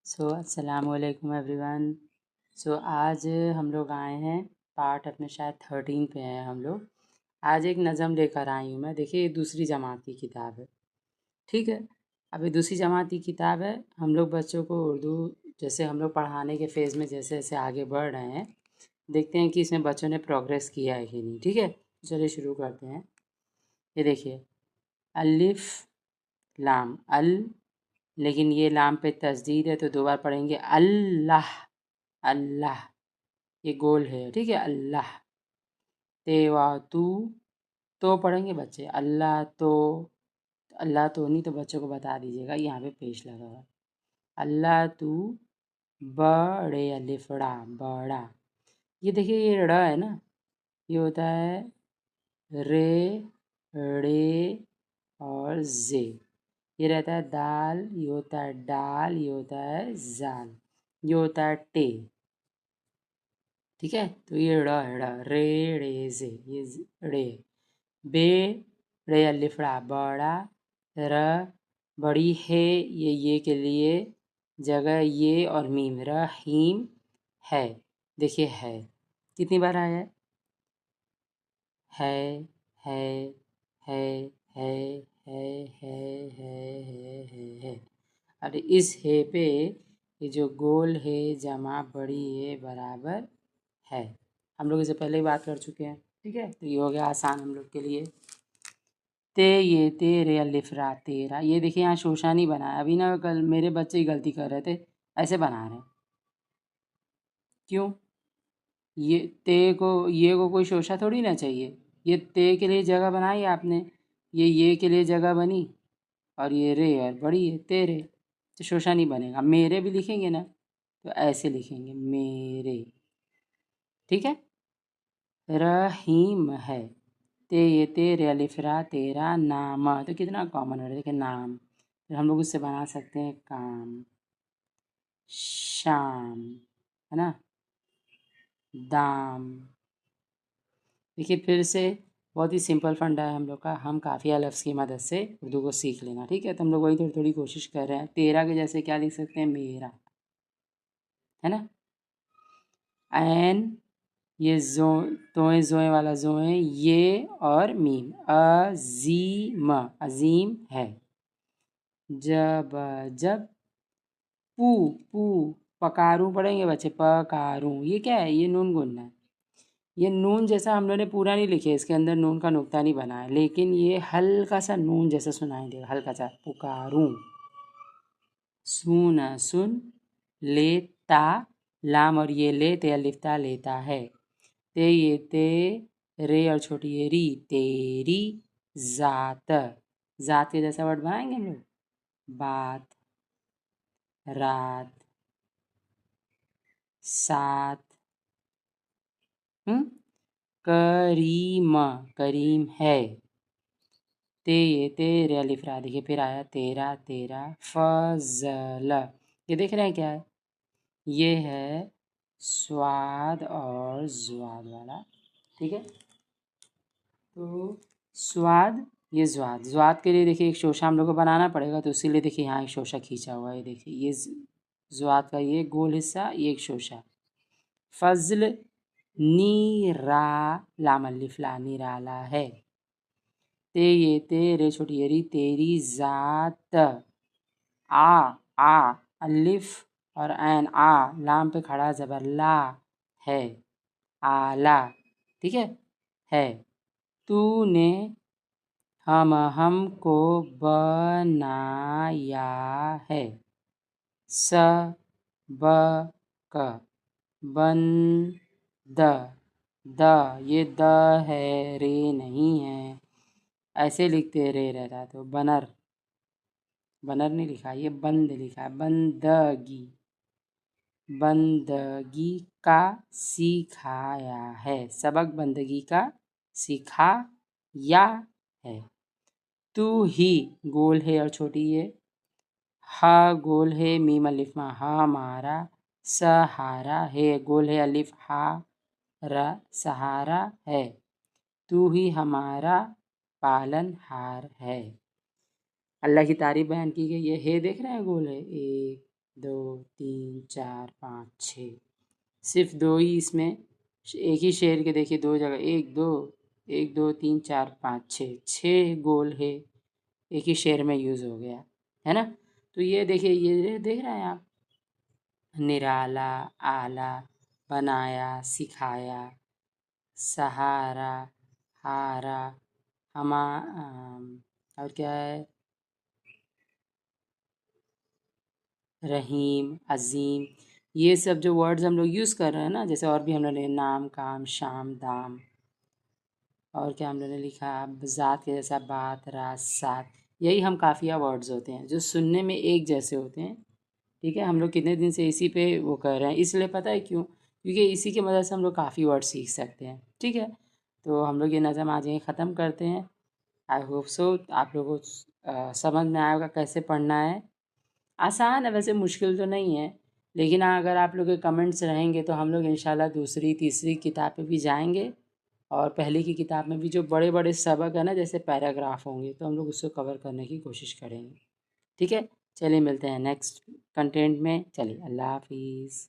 अस्सलामुअलैकुम एवरीवन। आज हम लोग आए हैं, पार्ट अपने शायद 13 पे हैं हम लोग। आज एक नज़म लेकर आई हूँ मैं। देखिए, ये दूसरी जमात की किताब है, ठीक है। अब ये दूसरी जमात की किताब है। हम लोग बच्चों को उर्दू जैसे हम लोग पढ़ाने के फेज़ में जैसे जैसे आगे बढ़ रहे हैं, देखते हैं कि इसमें बच्चों ने प्रोग्रेस किया है कि नहीं, ठीक है। चलिए शुरू करते हैं। ये देखिए, अलिफ लाम अल, लेकिन ये लाम पे तस्दीद है तो दो बार पढ़ेंगे अल्लाह। अल्लाह, ये गोल है, ठीक है। अल्लाह। तेवा तो पढ़ेंगे बच्चे अल्लाह तो। अल्लाह तो नहीं तो बच्चों को बता दीजिएगा, यहाँ पे पेश लगा हुआ। अल्लाह तू बड़े अलिफड़ा बड़ा। ये देखिए, ये ड़ है ना, ये होता है रे, रे और जे। ये रहता है दाल, ये होता है डाल, ये होता है जाल, ये होता है टे, ठीक है। तो ये ड़ है, रे रे जे, ये रे। बे रे अलिफड़ा बड़ा, र बड़ी है, ये के लिए जगह ये और मीम, रहीम है। देखिए है कितनी बार आया है, है है है है है। अरे इस है पे ये जो गोल है जमा बड़ी है बराबर है। हम लोग इसे पहले ही बात कर चुके हैं, ठीक है। तो ये हो गया आसान हम लोग के लिए। ये तेरे अलिफरा तेरा, ये देखिए यहाँ शोशा नहीं बनाया। अभी ना कल मेरे बच्चे ही गलती कर रहे थे, ऐसे बना रहे हैं। क्यों? ये को कोई शोशा थोड़ी ना चाहिए। ये ते के लिए जगह बनाई आपने, ये के लिए जगह बनी, और ये रे और बड़ी है तेरे, तो शोशा नहीं बनेगा। मेरे भी लिखेंगे ना तो ऐसे लिखेंगे मेरे, ठीक है। रहीम है, ये तेरे अलिफरा तेरा नाम, तो कितना कॉमन है, देखिए नाम। फिर हम लोग उससे बना सकते हैं काम, शाम, है ना, दाम। देखिए फिर से बहुत ही सिंपल फंडा है हम लोग का। हम काफ़िया लफ्ज़ की मदद से उर्दू को सीख लेना, ठीक है। तो हम लोग वही थोड़ी थोड़ी कोशिश कर रहे हैं। तेरा के जैसे क्या लिख सकते हैं, मेरा, है ना। एन, ये जोए वाला जोए, ये और मीम, अजीम, अजीम है। जब पू पकारूं पढ़ेंगे बच्चे, पकारूं, ये क्या है, ये नून गुनना है। ये नून जैसा हम लोगों ने पूरा नहीं लिखे, इसके अंदर नून का नुक्ता नहीं बना है, लेकिन ये हल्का सा नून जैसा सुनाई देगा, हल्का सा। पुकारूं, सुन सुन, लेता लाम और ये ले ते अलिफ्ता लेता है। ये ते रे और छोटी ये री, तेरी जात, जात के जैसा वर्ड बनाएंगे हम लोग। बात, रात, सात, करीम, करीम है। ये तेरे अलिफ्रा, देखिए फिर आया तेरा तेरा, फजल, ये देख रहे हैं क्या है, ये है स्वाद और ज्वाद वाला, ठीक है। तो स्वाद, ये ज्वाद, ज्वाद के लिए देखिए एक शोशा हम लोग को बनाना पड़ेगा, तो इसीलिए देखिए यहाँ एक शोशा खींचा हुआ है। ये देखिए, ये ज्वाद का ये गोल हिस्सा, ये एक शोशा। फजल, नीरा लाम अलिफ ला, निराला है। ये तेरे छोटी येरी, तेरी जात, आ अलिफ और ऐन, आ लाम पे खड़ा जबर ला है, आला, ठीक है। तूने हमको बनाया है, सबक, बंद, ये द है, रे नहीं है। ऐसे लिखते रे रहता तो बनर, बनर नहीं लिखा, ये बंद लिखा है, बंदगी, बंदगी का सिखाया है, सबक बंदगी का सिखाया है। तू ही गोल है और छोटी ये, हा गोल है, मीम अलिफ मा, हमारा, सहारा है, गोल है अलिफ हा रा, सहारा है। तू ही हमारा पालनहार है। अल्लाह की तारीफ बयान की गई है। हे देख रहे हैं गोल है, एक 2 3 4 5 6, सिर्फ 2 ही इसमें एक ही शेर के देखिए 2 जगह 1 2 3 4 5 6, 6 गोल है एक ही शेर में यूज़ हो गया है ना। तो ये देखिए ये देख रहे हैं आप, निराला, आला, बनाया, सिखाया, सहारा, हारा, और क्या है, रहीम, अज़ीम, ये सब जो वर्ड्स हम लोग यूज़ कर रहे हैं ना, जैसे और भी हम लोग ने नाम, काम, शाम, दाम, और क्या हम लोगों ने लिखा ज़ात के जैसा बात, रात, साथ, यही हम काफ़िया वर्ड्स होते हैं जो सुनने में एक जैसे होते हैं। ठीक है, हम लोग कितने दिन से इसी पे वो कर रहे हैं, इसलिए पता है क्यों, क्योंकि इसी की मदद से हम लोग काफ़ी वर्ड सीख सकते हैं। ठीक है, तो हम लोग ये नज़म आज यहीं ख़त्म करते हैं। आई होप सो आप लोगों को समझ में आएगा कैसे पढ़ना है। आसान है वैसे, मुश्किल तो नहीं है, लेकिन हाँ अगर आप लोग के कमेंट्स रहेंगे तो हम लोग इंशाल्लाह दूसरी तीसरी किताब पे भी जाएंगे, और पहले की किताब में भी जो बड़े बड़े सबक है ना, जैसे पैराग्राफ होंगे, तो हम लोग उसको कवर करने की कोशिश करेंगे। ठीक है, चलिए मिलते हैं नेक्स्ट कंटेंट में, चलिए अल्लाह हाफिज़।